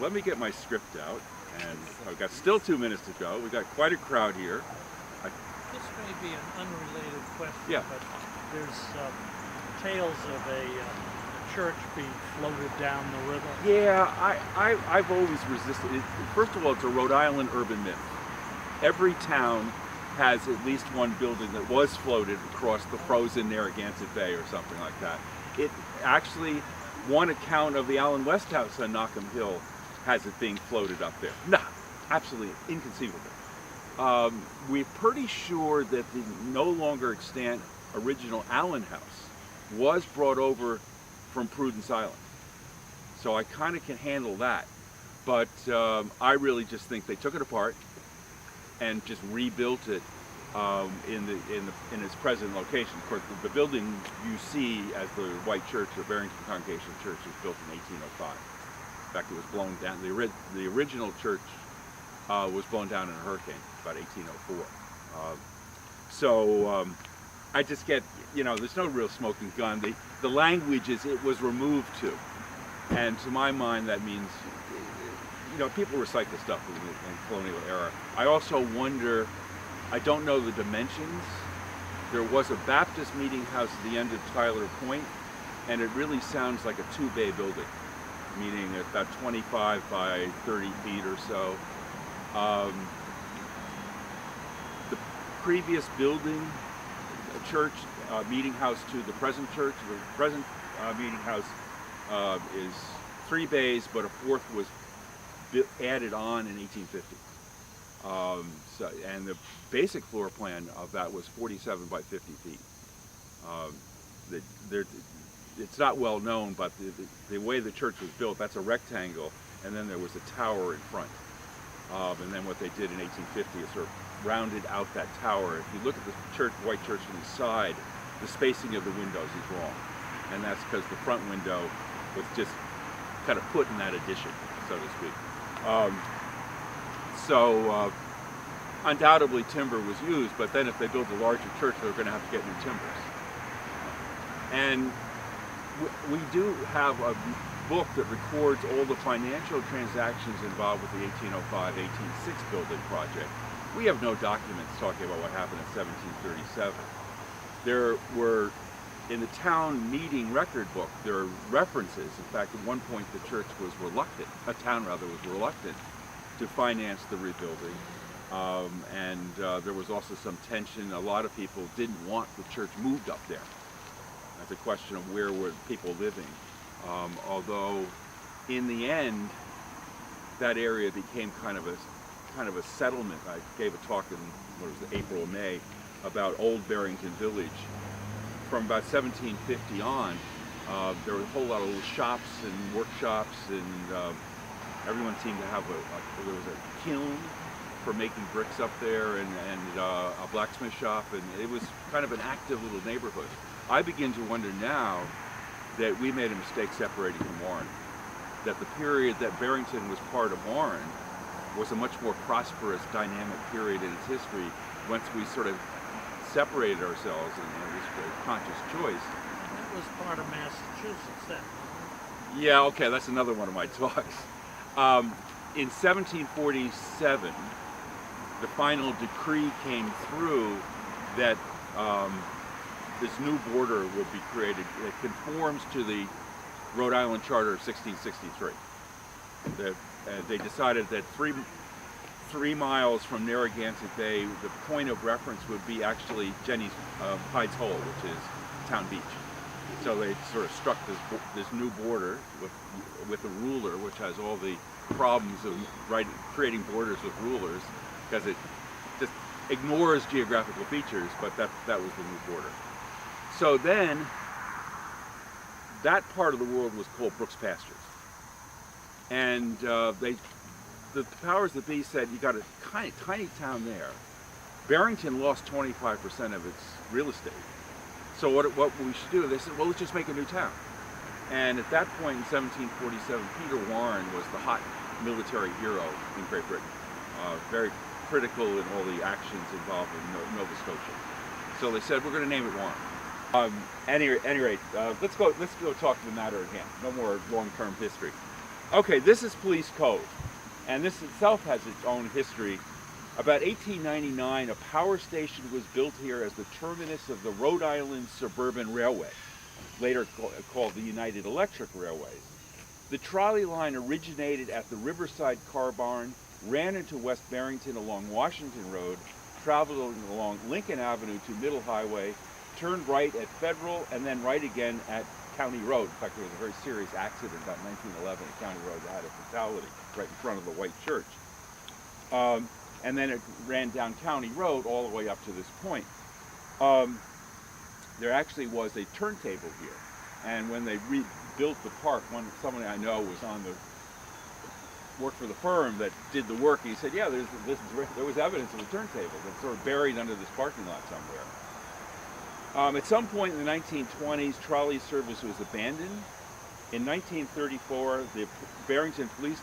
let me get my script out, and I've got still 2 minutes to go. We've got quite a crowd here. This may be an unrelated question, Yeah. but there's tales of a church being floated down the river. Yeah, I've always resisted it. First of all, it's a Rhode Island urban myth. Every town has at least one building that was floated across the frozen Narragansett Bay or something like that. It actually, one account of the Allen West House on Knockham Hill has it being floated up there. No, absolutely inconceivable. We're pretty sure that the no longer extant original Allen House was brought over from Prudence Island. So I kind of can handle that. But I really just think they took it apart and just rebuilt it in its present location. Of course, the building you see as the White Church, the Barrington Congregational Church, was built in 1805. In fact, it was blown down. The original church was blown down in a hurricane about 1804. I just get, there's no real smoking gun. The language is it was removed to, and to my mind that means, people recycle stuff in the colonial era. I also wonder, I don't know the dimensions. There was a Baptist meeting house at the end of Tyler Point, and it really sounds like a 2-bay building, meaning about 25 by 30 feet or so. The previous building, a church, meeting house to the present church, the present meeting house is 3 bays, but a 4th was added on in 1850. And the basic floor plan of that was 47 by 50 feet. It's not well known, but the way the church was built, that's a rectangle, and then there was a tower in front. And then what they did in 1850 is sort of rounded out that tower. If you look at the White Church from the side, the spacing of the windows is wrong. And that's because the front window was just kind of put in that addition, so to speak. Undoubtedly timber was used, but then if they built a larger church, they were going to have to get new timbers. And we do have a book that records all the financial transactions involved with the 1805-1806 building project. We have no documents talking about what happened in 1737. There were, in the town meeting record book, there are references. In fact, at one point the church was reluctant, a town rather was reluctant to finance the rebuilding. There was also some tension. A lot of people didn't want the church moved up there. That's a question of where were people living. Although in the end, that area became kind of a settlement. I gave a talk in April or May about Old Barrington Village. From about 1750 on, there were a whole lot of little shops and workshops, and everyone seemed to have there was a kiln for making bricks up there, and a blacksmith shop, and it was kind of an active little neighborhood. I begin to wonder now that we made a mistake separating from Warren, that the period that Barrington was part of Warren was a much more prosperous, dynamic period in its history once we sort of separated ourselves, and it was a conscious choice. That was part of Massachusetts then. Yeah, okay, that's another one of my talks. In 1747, the final decree came through that this new border would be created. It conforms to the Rhode Island Charter of 1663. They decided that three miles from Narragansett Bay, the point of reference would be actually Jenny's Hyde's Hole, which is Town Beach. So they sort of struck this new border with a ruler, which has all the problems of creating borders with rulers, because it just ignores geographical features, but that was the new border. So then, that part of the world was called Brooks Pastures. And the powers that be said, you got a tiny town there. Barrington lost 25% of its real estate. So what we should do, they said, well, let's just make a new town. And at that point in 1747, Peter Warren was the hot military hero in Great Britain. Very critical in all the actions involved in Nova Scotia. So they said, we're going to name it Warren. Any rate, let's go talk to the matter at hand. No more long-term history. Okay, this is Police Cove, and this itself has its own history. About 1899, a power station was built here as the terminus of the Rhode Island Suburban Railway, later called the United Electric Railways. The trolley line originated at the Riverside Car Barn, ran into West Barrington along Washington Road, traveled along Lincoln Avenue to Middle Highway, turned right at Federal, and then right again at County Road. In fact, there was a very serious accident about 1911 at County Road that had a fatality right in front of the white church. And then it ran down County Road all the way up to this point. There actually was a turntable here, and when they rebuilt the park, someone I know was on the worked for the firm that did the work. He said, "Yeah, there was evidence of a turntable that's sort of buried under this parking lot somewhere." At some point in the 1920s, trolley service was abandoned. In 1934, the Barrington Police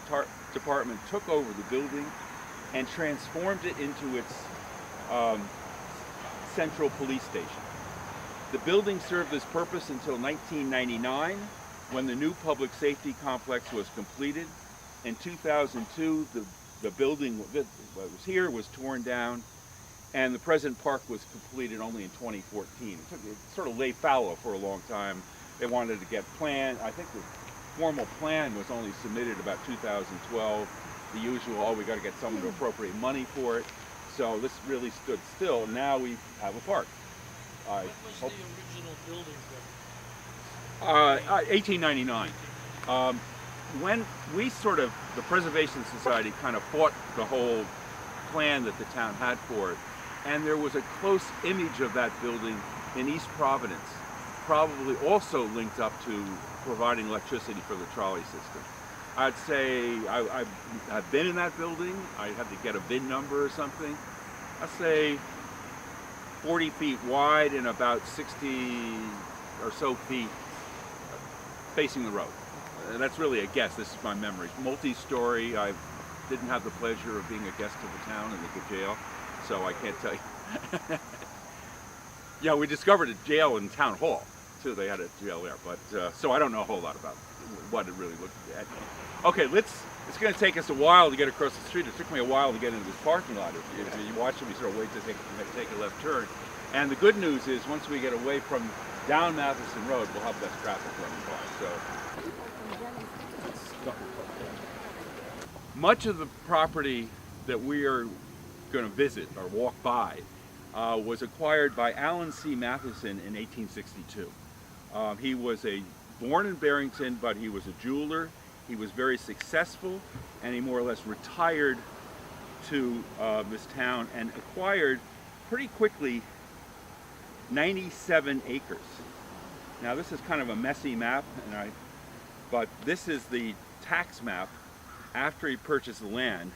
Department took over the building and transformed it into its central police station. The building served this purpose until 1999, when the new public safety complex was completed. In 2002, the building that was here was torn down, and the present park was completed only in 2014. It sort of lay fallow for a long time. They wanted to get planned. I think the formal plan was only submitted about 2012. The usual, we got to get someone to appropriate money for it. So this really stood still. Now we have a park. What was the original building built? 1899. When the Preservation Society kind of fought the whole plan that the town had for it, and there was a close image of that building in East Providence, probably also linked up to providing electricity for the trolley system. I'd say I've been in that building. I had to get a VIN number or something. I'd say 40 feet wide and about 60 or so feet facing the road. And that's really a guess. This is my memory. Multi-story. I didn't have the pleasure of being a guest of the town in the jail, so I can't tell you. Yeah, we discovered a jail in Town Hall, too. They had a jail there, but so I don't know a whole lot about what it really looked at. Okay, it's going to take us a while to get across the street. It took me a while to get into this parking lot. If you watch it, we sort of wait to take a left turn. And the good news is, once we get away from down Matheson Road, we'll have less traffic running by. So, much of the property that we are going to visit or walk by was acquired by Allen C. Matheson in 1862. He was born in Barrington, but he was a jeweler. He was very successful, and he more or less retired to this town and acquired pretty quickly 97 acres. Now this is kind of a messy map, but this is the tax map after he purchased the land,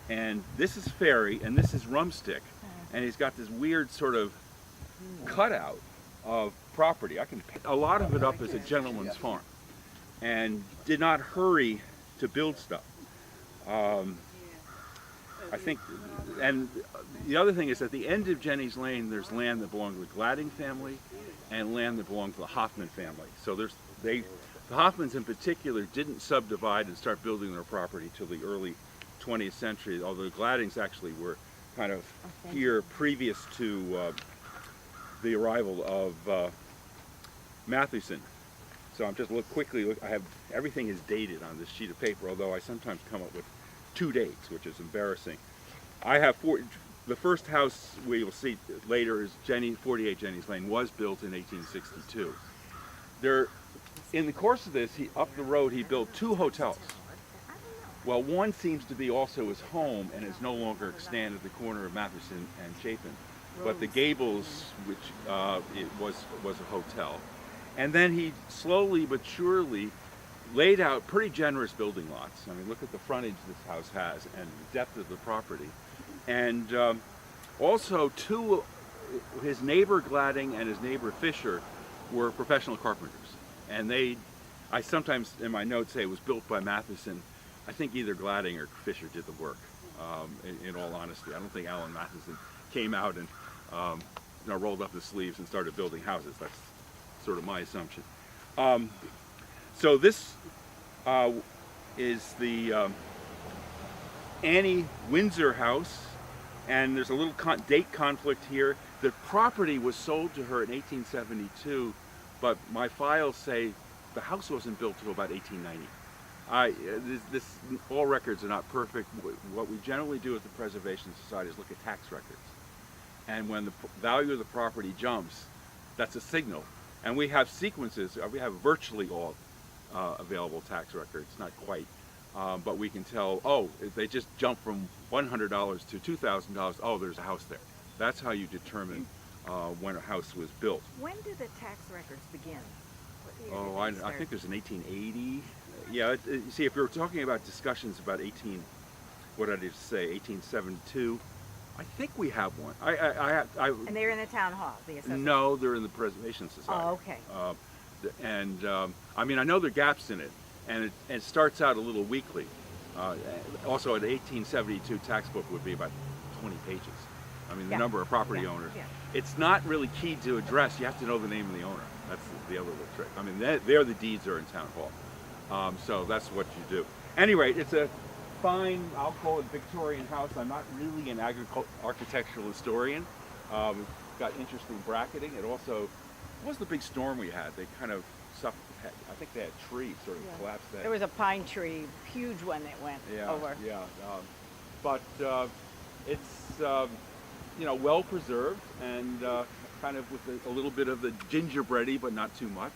and this is Ferry and this is Rumstick, and he's got this weird sort of cutout of property. A lot of it up as a gentleman's farm, and did not hurry to build stuff. I think, and the other thing is, at the end of Jenny's Lane, there's land that belonged to the Gladding family and land that belonged to the Hoffman family. So the Hoffmans in particular didn't subdivide and start building their property till the early 20th century, although the Gladdings actually were kind of here previous to the arrival of Matheson. So I'm just quickly, I have everything is dated on this sheet of paper, although I sometimes come up with 2 dates, which is embarrassing. I have the first house we will see later is 48 Jenny's Lane, was built in 1862. In the course of this, up the road, he built 2 hotels. Well, one seems to be also his home and is no longer extant at the corner of Matheson and Chapin. But the Gables, which it was a hotel. And then he slowly but surely laid out pretty generous building lots. I mean, look at the frontage this house has and the depth of the property. And also his neighbor Gladding and his neighbor Fisher were professional carpenters. And I sometimes in my notes say it was built by Matheson. I think either Gladding or Fisher did the work, in all honesty. I don't think Allen Matheson came out and rolled up his sleeves and started building houses. That's sort of my assumption. So this is the Annie Windsor house, and there's a little date conflict here. The property was sold to her in 1872, but my files say the house wasn't built until about 1890. All records are not perfect. What we generally do at the Preservation Society is look at tax records. And when the value of the property jumps, that's a signal. And we have sequences, we have virtually all available tax records, not quite. But we can tell, oh, if they just jump from $100 to $2,000, oh, there's a house there. That's how you determine when a house was built. When did the tax records begin? What year Oh, did they I start? think there's an 1880. Yeah, you see, if you're talking about discussions about what did I say, 1872, I think we have one. And they're in the town hall, the assessment? No, they're in the Preservation Society. Oh, okay. I mean, I know there are gaps in it, and it starts out a little weakly. Also, an 1872 tax book would be about 20 pages. I mean, the Yeah. number of property Yeah. owners. Yeah. It's not really keyed to address. You have to know the name of the owner. That's the other little trick. I mean, there the deeds are in town hall. So that's what you do. Anyway, it's a fine, I'll call it Victorian house. I'm not really an architectural historian. Got interesting bracketing. It also, what was the big storm we had? They kind of suffered. I think they had trees sort of collapsed. There was a pine tree, huge one that went over. Yeah, but it's well preserved and kind of with a little bit of the gingerbready, but not too much.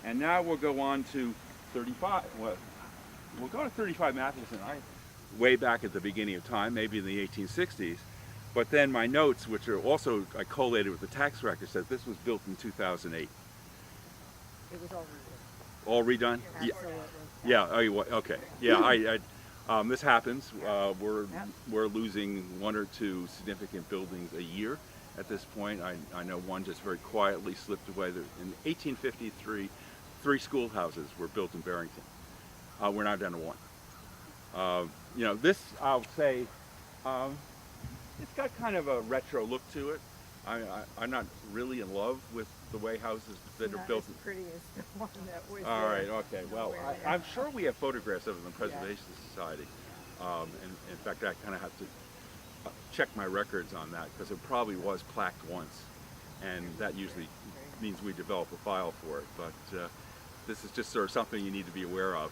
And now we'll go on to 35. Well, we'll go to 35 Matheson. Way back at the beginning of time, maybe in the 1860s. But then my notes, which are also I collated with the tax record, said this was built in 2008. It was over. All redone? Absolutely. Yeah. Okay. Yeah. This happens. We're Yep. we're losing one or two significant buildings a year at this point. I know one just very quietly slipped away. In 1853, 3 schoolhouses were built in Barrington. We're now down to 1. This I'll say, it's got kind of a retro look to it. I'm not really in love with the way houses that are built. As pretty as the one that was All there. right, okay. Well, I'm sure we have photographs of it in the Preservation Society. And in fact, I kind of have to check my records on that because it probably was plaqued once. And that usually means we develop a file for it. But this is just sort of something you need to be aware of.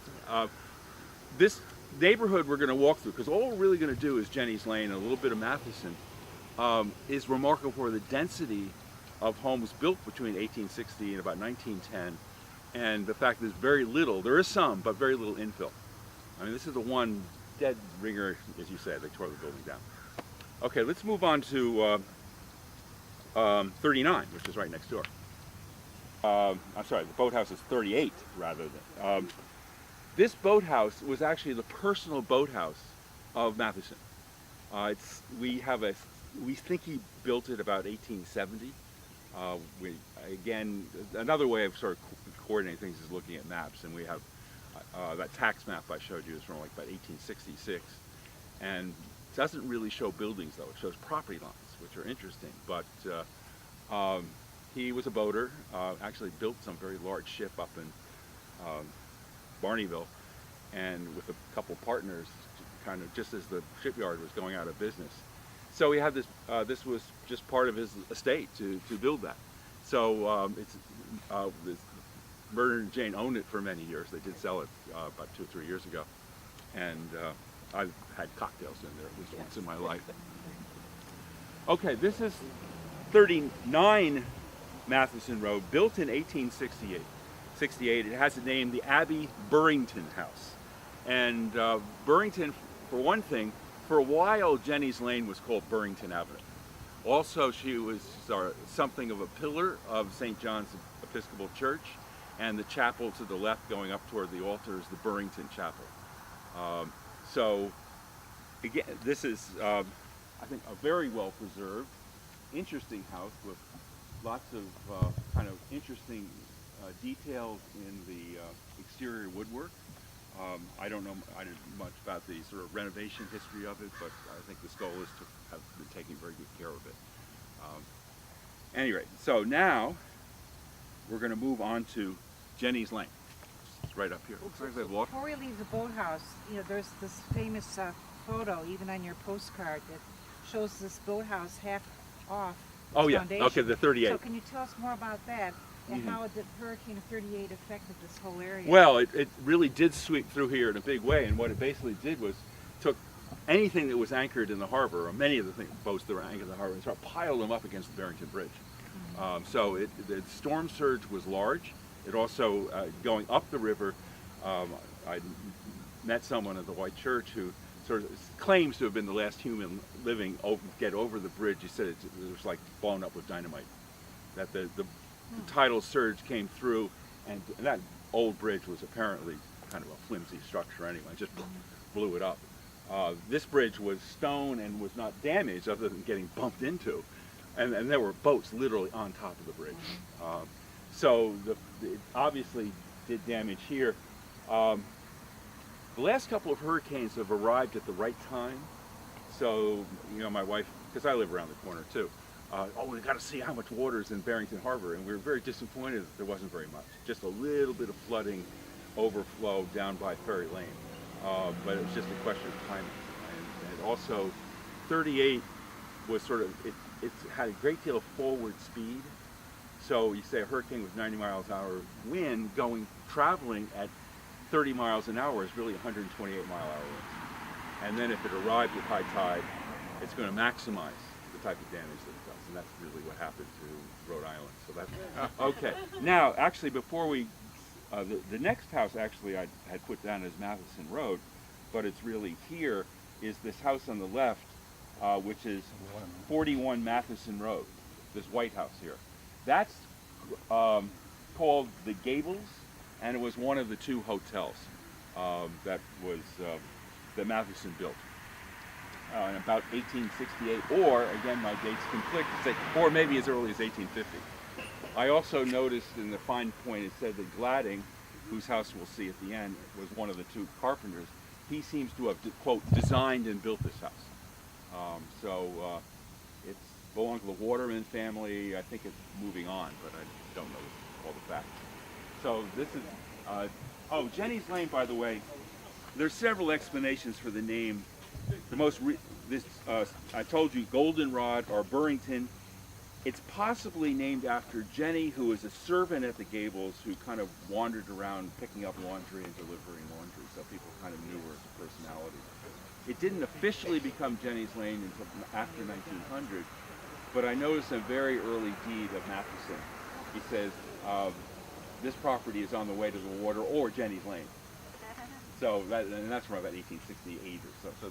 This neighborhood we're going to walk through, because all we're really going to do is Jenny's Lane and a little bit of Matheson, is remarkable for the density of homes built between 1860 and about 1910, and the fact there's very little, there is some, but very little infill. I mean, this is the one dead ringer, as you said, they tore the building down. Okay, let's move on to 39, which is right next door. I'm sorry, the boathouse is 38 rather than. This boathouse was actually the personal boathouse of Matheson. We think he built it about 1870. Again, another way of sort of coordinating things is looking at maps, and we have that tax map I showed you is from like about 1866, and it doesn't really show buildings though. It shows property lines, which are interesting. But he was a boater. Actually built some very large ship up in Barneyville, and with a couple partners, kind of just as the shipyard was going out of business. So we had this. This was just part of his estate to build that. So Bernard and Jane owned it for many years. They did sell it about 2 or 3 years ago, and I've had cocktails in there at least once in my life. Okay, this is 39 Matheson Road, built in 1868. It has the name the Abbey Burrington House, and Burrington, for one thing. For a while, Jenny's Lane was called Burrington Avenue. Also, she was something of a pillar of St. John's Episcopal Church, and the chapel to the left going up toward the altar is the Burrington Chapel. So, again, this is, I think, a very well preserved, interesting house with lots of kind of interesting details in the exterior woodwork. I don't know much about the sort of renovation history of it, but I think the goal is to have been taking very good care of it. Anyway, so now we're going to move on to Jenny's Lane. right up here. Looks like they've lost. Before we leave the boathouse, you know, there's this famous photo, even on your postcard, that shows this boathouse half off its Oh yeah, foundation. okay, the 38. So can you tell us more about that and how the Hurricane of 38 affected this whole area? Well, it really did sweep through here in a big way, and what it basically did was took anything that was anchored in the harbor, or many of the boats that were anchored in the harbor, and sort of piled them up against the Barrington Bridge. So the storm surge was large. It also, going up the river, I met someone at the White Church who sort of claims to have been the last human living get over the bridge. He said it was like blown up with dynamite. That the tidal surge came through, and that old bridge was apparently kind of a flimsy structure anyway, just blew it up. This bridge was stone and was not damaged other than getting bumped into. And there were boats literally on top of the bridge. So it obviously did damage here. The last couple of hurricanes have arrived at the right time. So, you know, my wife, because I live around the corner too, we've got to see how much water is in Barrington Harbor. And we were very disappointed that there wasn't very much. Just a little bit of flooding, overflow down by Ferry Lane. But it was just a question of timing. And also, 38 was sort of, it had a great deal of forward speed. So you say a hurricane with 90 miles an hour wind traveling at 30 miles an hour is really 128 mile an hour winds. And then if it arrived at high tide, it's going to maximize the type of damage that it does. And that's really what happened to Rhode Island. So that's, okay. Now, actually, before we, the next house actually I had put down as Matheson Road, but it's really here is this house on the left, which is 41 Matheson Road, this white house here. That's called the Gables, and it was one of the two hotels that Matheson built in about 1868, or again my dates conflict, or maybe as early as 1850. I also noticed in the fine point it said that Gladding, whose house we'll see at the end, was one of the two carpenters. He seems to have, quote, designed and built this house. It belonged to the Waterman family. I think it's moving on, but I don't know all the facts. So this is, Jenny's Lane, by the way, there's several explanations for the name. I told you, Goldenrod or Burrington. It's possibly named after Jenny, who was a servant at the Gables, who kind of wandered around picking up laundry and delivering laundry, so people kind of knew her as a personality. It didn't officially become Jenny's Lane until after 1900, but I noticed a very early deed of Matheson. He says, this property is on the way to the water, or Jenny's Lane. So that's from about 1868 or so. So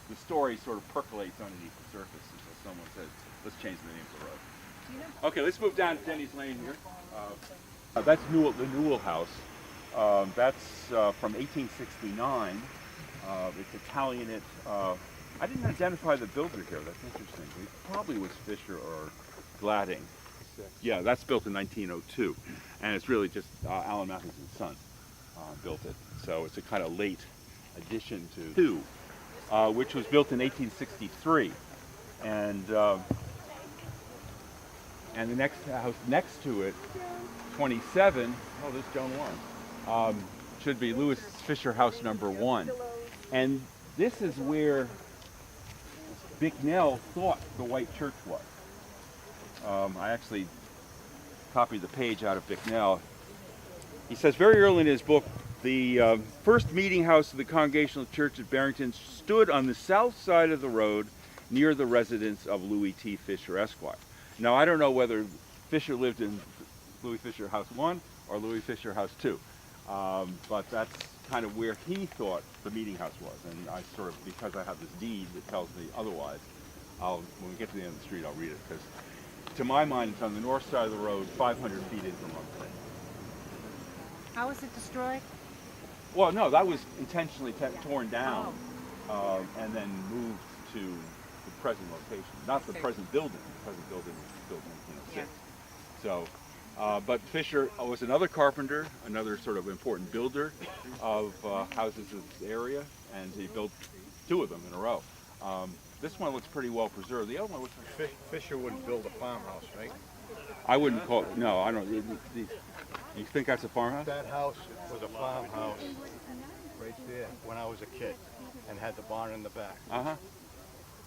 the story sort of percolates underneath the surface until someone says, let's change the name of the road. Okay, let's move down to Jenny's Lane here. That's the Newell House. That's from 1869. It's Italianate. I didn't identify the builder here. That's interesting. It probably was Fisher or Gladding. Yeah, that's built in 1902, and it's really just Alan Matheson's son built it. So it's a kind of late addition to two, which was built in 1863, and the next house next to it, 27. Oh, this Joan Warren should be Louis Fisher House number 1, and this is where Bicknell thought the White Church was. I actually copied the page out of Bicknell. He says very early in his book, the first meeting house of the Congregational Church at Barrington stood on the south side of the road near the residence of Louis T. Fisher, Esquire. Now, I don't know whether Fisher lived in Louis Fisher House 1 or Louis Fisher House 2, but that's kind of where he thought the meeting house was. And I sort of, because I have this deed that tells me otherwise, when we get to the end of the street, I'll read it, because to my mind, it's on the north side of the road, 500 feet in from Rumford. How was it destroyed? Well, no, that was intentionally torn down and then moved to the present location. Not the present building. The present building was built in 1906. So, but Fisher was another carpenter, another sort of important builder of houses in this area, and he built 2 of them in a row. This one looks pretty well preserved. The other one looks like Fisher wouldn't build a farmhouse, right? I wouldn't call it, no, I don't. You think that's a farmhouse? That house was a farmhouse right there when I was a kid and had the barn in the back. Uh-huh.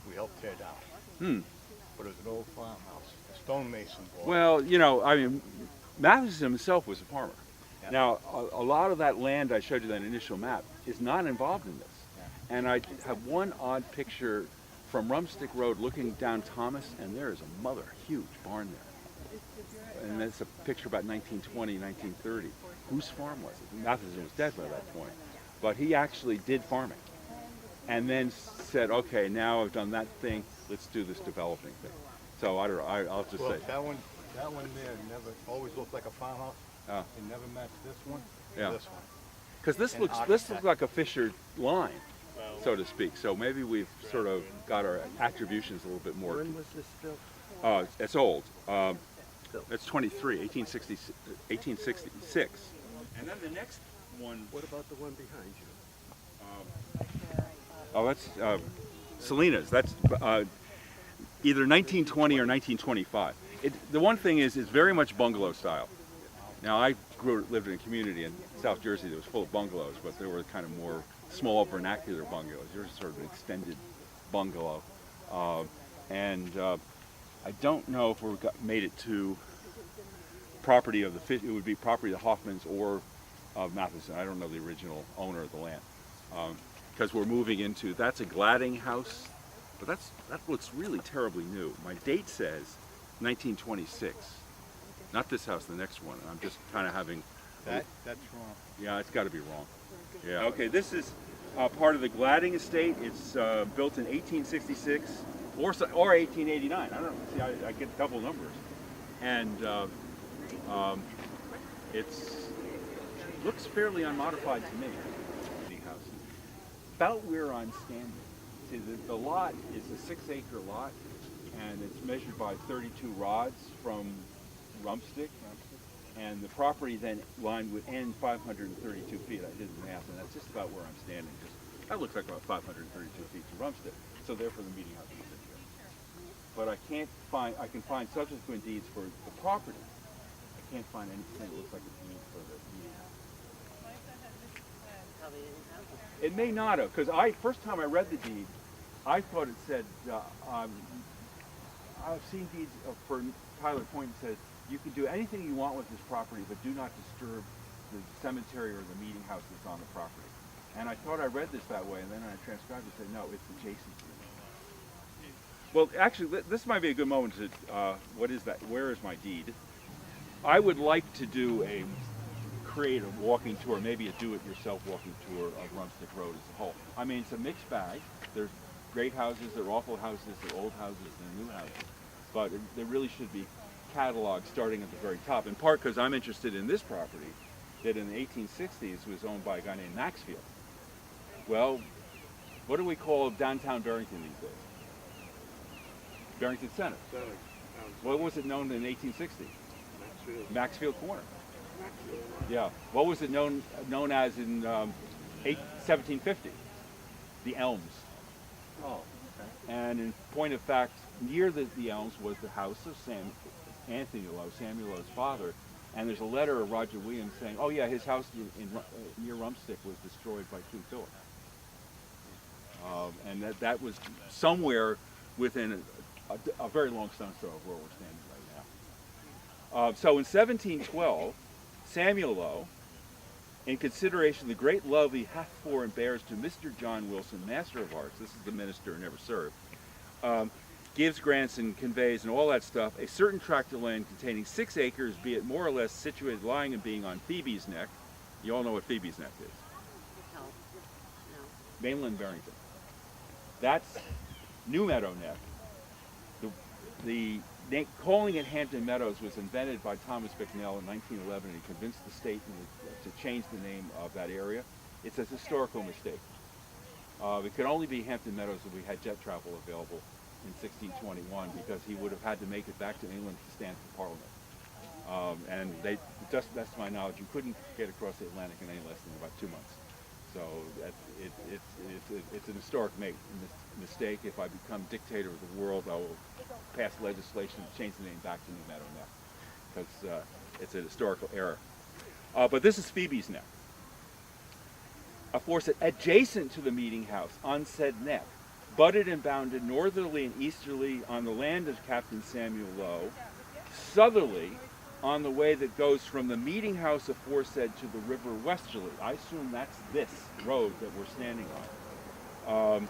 We helped tear down. Hmm. But it was an old farmhouse, a stonemason board. Well, you know, I mean, Matheson himself was a farmer. Yeah. Now, a lot of that land I showed you, that initial map, is not involved in this. Yeah. And I have one odd picture from Rumstick Road looking down Thomas, and there is a mother, huge barn there. And that's a picture about 1920, 1930. Whose farm was it? Matheson was dead by that point. But he actually did farming. And then said, okay, now I've done that thing, let's do this developing thing. So I don't know, I'll just Well, say. that one there never always looked like a farmhouse. Oh. It never matched this one. Yeah. This one. Because this An looks architect. like a Fisher line, so to speak. So maybe we've sort of got our attributions a little bit more. When was this built? It's old. It's 23, 1866. And then the next one. What about the one behind you? Oh, that's Salinas. That's either 1920 or 1925. The one thing is, it's very much bungalow style. Now, I lived in a community in South Jersey that was full of bungalows, but there were kind of more small vernacular bungalows. Yours is sort of an extended bungalow. I don't know if we made it to property of the, it would be property of the Hoffmans or of Matheson. I don't know the original owner of the land. Because we're moving into, that's a Gladding house, but that looks really terribly new. My date says 1926. Not this house, the next one. I'm just kind of having... That's wrong. Yeah, it's got to be wrong. Yeah. Okay, this is part of the Gladding estate. It's built in 1866 or 1889. I don't know. See, I get a couple numbers. And looks fairly unmodified to me. The house. About where I'm standing. See, the lot is a 6-acre lot, and it's measured by 32 rods from Rumstick. And the property then line would end 532 feet. I did the math, and that's just about where I'm standing. That looks like about 532 feet to Rumstick. So therefore the meeting house is in here. But I can find subsequent deeds for the property. I can't find anything that looks like a deed for the meeting house. It may not have, because first time I read the deed, I thought it said, I've seen deeds for Tyler Point that says, you can do anything you want with this property, but do not disturb the cemetery or the meeting house that's on the property. And I thought I read this that way, and then I transcribed it and said, no, it's adjacent to it. Well, actually, this might be a good moment to, what is that? Where is my deed? I would like to create a walking tour, maybe a do-it-yourself walking tour of Rumstick Road as a whole. I mean, it's a mixed bag. There's great houses, there are awful houses, there are old houses, there are new houses. But there really should be catalog starting at the very top, in part because I'm interested in this property that in the 1860s was owned by a guy named Maxfield. Well, what do we call downtown Barrington these days? Barrington Center. What was it known in 1860? Maxfield Corner. Yeah. What was it known as in 1750? The Elms. Oh, okay. And in point of fact, near the Elms was the house of Anthony Lowe, Samuel Lowe's father, and there's a letter of Roger Williams saying, oh yeah, his house near Rumstick was destroyed by King Philip. And that was somewhere within a very long stone's throw of where we're standing right now. So in 1712, Samuel Lowe, in consideration of the great love he hath for and bears to Mr. John Wilson, Master of Arts, this is the minister who never served, gives, grants, and conveys, and all that stuff, a certain tract of land containing 6 acres, be it more or less situated, lying and being on Phoebe's Neck. You all know what Phoebe's Neck is. No. Mainland Barrington. That's New Meadow Neck. Calling it Hampton Meadows was invented by Thomas Bicknell in 1911, and he convinced the state to change the name of that area. It's a historical mistake. It could only be Hampton Meadows if we had jet travel available in 1621, because he would have had to make it back to England to stand for Parliament. And just that's my knowledge, you couldn't get across the Atlantic in any less than about 2 months. So it's an historic mistake. If I become dictator of the world, I will pass legislation to change the name back to New Meadow Neck, because it's a historical error. But this is Phoebe's Neck. Aforesaid, adjacent to the meeting house on said neck, butted and bounded northerly and easterly on the land of Captain Samuel Lowe, southerly on the way that goes from the meeting house aforesaid to the river westerly. I assume that's this road that we're standing on.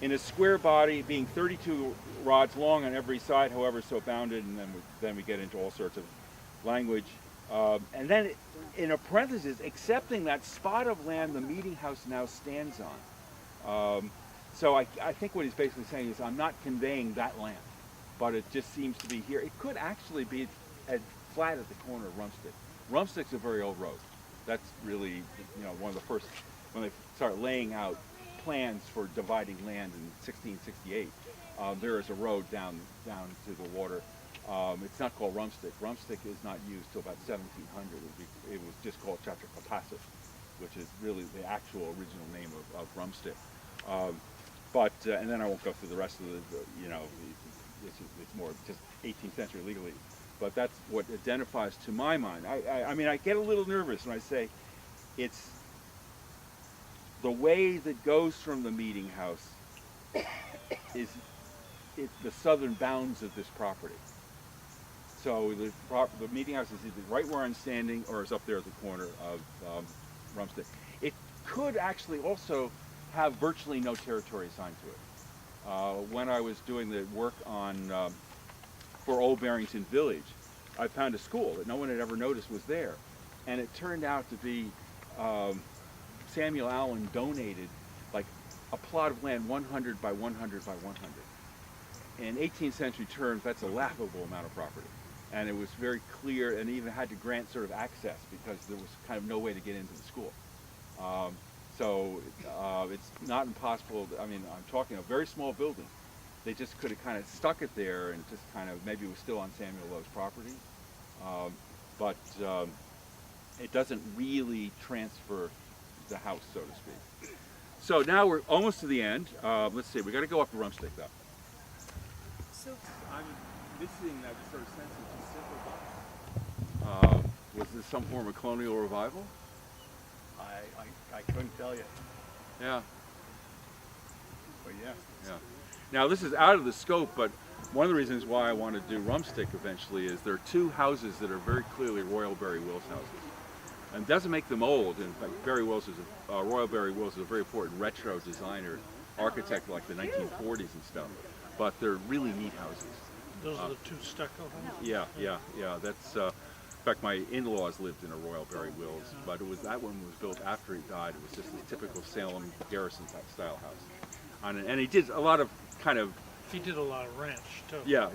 In a square body, being 32 rods long on every side, however so bounded, and then we get into all sorts of language. And then in a parenthesis, accepting that spot of land the meeting house now stands on. So I think what he's basically saying is I'm not conveying that land, but it just seems to be here. It could actually be flat at the corner of Rumstick. Rumstick's a very old road. That's really, one of the first, when they start laying out plans for dividing land in 1668, there is a road down to the water. It's not called Rumstick. Rumstick is not used till about 1700. It was just called Chatrapapasset, which is really the actual original name of Rumstick. And then I won't go through the rest of it's more just 18th century legally. But that's what identifies to my mind. I mean, I get a little nervous when I say it's the way that goes from the meeting house is the southern bounds of this property. So the meeting house is either right where I'm standing or is up there at the corner of Rumstick. It could actually also have virtually no territory assigned to it. When I was doing the work on for Old Barrington Village, I found a school that no one had ever noticed was there, and it turned out to be Samuel Allen donated like a plot of land 100 by 100 by 100. In 18th century terms, that's a laughable amount of property. And it was very clear, and even had to grant sort of access because there was kind of no way to get into the school. So it's not impossible. I mean, I'm talking a very small building. They just could have kind of stuck it there and just kind of, maybe it was still on Samuel Lowe's property. But it doesn't really transfer the house, so to speak. So now we're almost to the end. Let's see, we got to go up to Rumstick though. So I'm missing that sort of sense of just simple. Was this some form of colonial revival? I couldn't tell you, Yeah. but yeah. Yeah. Now this is out of the scope, but one of the reasons why I want to do Rumstick eventually is there are two houses that are very clearly Royal Barry Wills houses. And it doesn't make them old. In fact, Royal Barry Wills is a very important retro designer, architect like the 1940s and stuff. But they're really neat houses. Those are the two stucco homes? Yeah. That's, in fact, my in-laws lived in a Royal Barry Wills, but that one was built after he died. It was just a typical Salem Garrison type style house. And he did a lot of kind of... He did a lot of ranch, too. Yeah.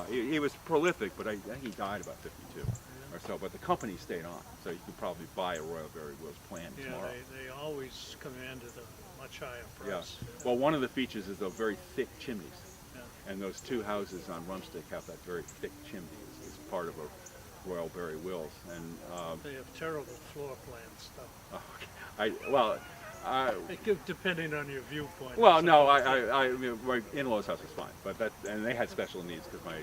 He was prolific, but I think he died about 52 or so. But the company stayed on, so you could probably buy a Royal Barry Wills plan tomorrow. They always commanded a much higher price. Yeah. Well, one of the features is the very thick chimneys. Yeah. And those two houses on Rumstick have that very thick chimney as part of a Royal Barry Wills. And they have terrible floor plan stuff. Depending on your viewpoint. Well, no, I mean, my in-laws' house was fine, but and they had special needs because my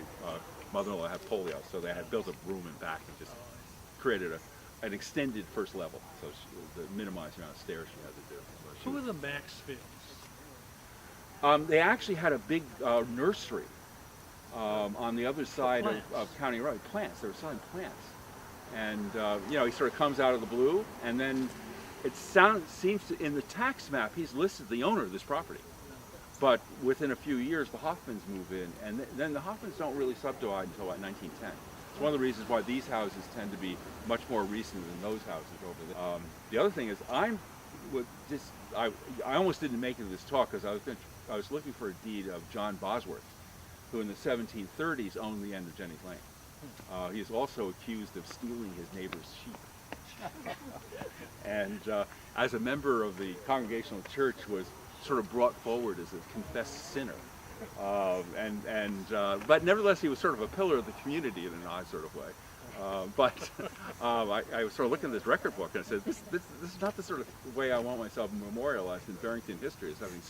mother-in-law had polio, so they had built a room in back and just created an extended first level, so to minimize the amount of stairs she had to do. So Who are the Maxfields? they actually had a big nursery on the other side of County Road. Plants. They were selling plants, and he sort of comes out of the blue, and then seems to, in the tax map, he's listed the owner of this property. But within a few years, the Hoffmans move in, and then the Hoffmans don't really subdivide until about 1910. It's one of the reasons why these houses tend to be much more recent than those houses over there. The other thing is, I almost didn't make it to this talk because I was looking for a deed of John Bosworth, who in the 1730s owned the end of Jenny's Lane. He is also accused of stealing his neighbor's sheep. And as a member of the Congregational Church, was sort of brought forward as a confessed sinner. But nevertheless, he was sort of a pillar of the community in an odd sort of way. I was sort of looking at this record book and I said, this is not the sort of way I want myself memorialized in Barrington history, as having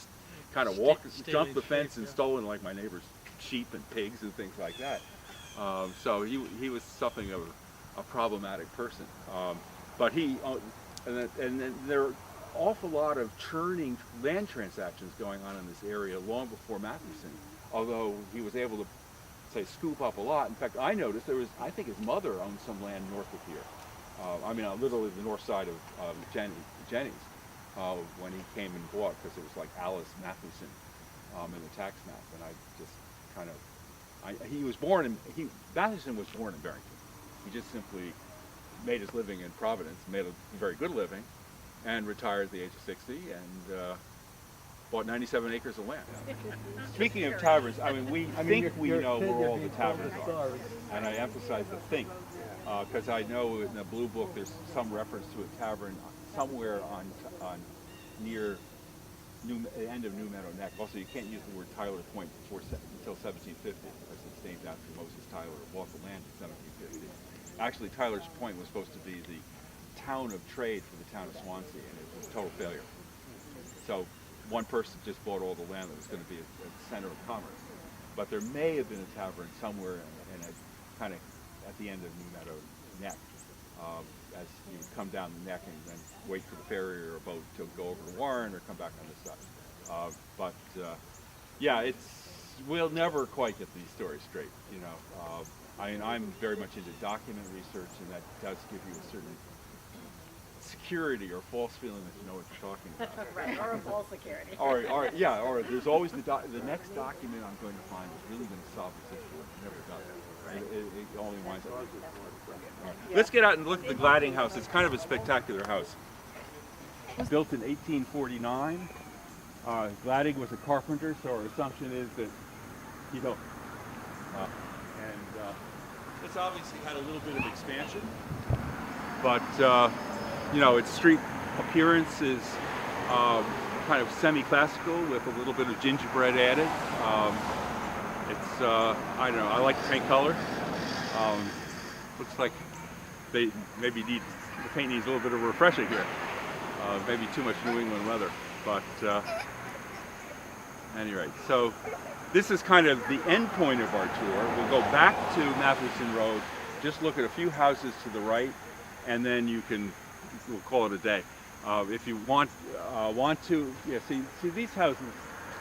kind of jumped the fence and stolen like my neighbor's sheep and pigs and things like that. So he was something of a problematic person. But he, and then there are an awful lot of churning land transactions going on in this area long before Mathewson, although he was able to, say, scoop up a lot. In fact, I noticed there was, I think his mother owned some land north of here. I mean, literally the north side of Jenny's, when he came and bought, because it was like Alice Mathewson in the tax map, and I just kind of, Mathewson was born in Barrington. He just simply made his living in Providence, made a very good living, and retired at the age of 60, and bought 97 acres of land. Speaking of taverns, I mean, we know where all the taverns are, and I emphasize the think, because I know in the Blue Book there's some reference to a tavern somewhere on near the end of New Meadow Neck. Also, you can't use the word Tyler Point until 1750, because it's named after Moses Tyler, who bought the land in 1750. Actually, Tyler's Point was supposed to be the town of trade for the town of Swansea, and it was a total failure. So one person just bought all the land that was going to be a center of commerce. But there may have been a tavern somewhere in a kind of at the end of New Meadow Neck, as you would come down the neck and then wait for the ferry or a boat to go over to Warren or come back on this side. Yeah, we'll never quite get these stories straight, you know. I mean, I'm very much into document research, and that does give you a certain security or false feeling that you know what you're talking about. Right, or a false security. Or there's always the next document I'm going to find is really going to solve this issue. It never does. Right. It only winds up. Right. Let's get out and look at the Gladding house. It's kind of a spectacular house. Built in 1849. Gladding was a carpenter, so our assumption is that, you know, it's obviously had a little bit of expansion, but you know, its street appearance is kind of semi-classical with a little bit of gingerbread added. It's I don't know, I like the paint color. Looks like the paint needs a little bit of refreshing here. Maybe too much New England weather, but anyway, so this is kind of the end point of our tour. We'll go back to Mathewson Road, just look at a few houses to the right, and then we'll call it a day. If you want to, yeah, see these houses,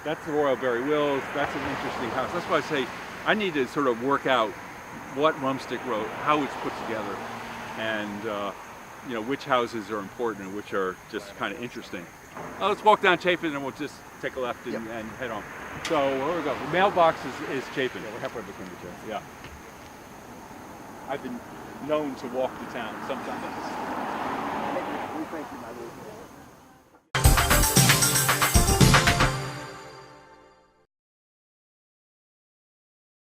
that's the Royal Barry Wills, that's an interesting house. That's why I say I need to sort of work out what Rumstick Road, how it's put together, and you know, which houses are important and which are just kind of interesting. Let's walk down Chapin and we'll just take a left and head on. So where we go? The mailbox is Chapin. Yeah, we're halfway between the two. Yeah. I've been known to walk to town sometimes.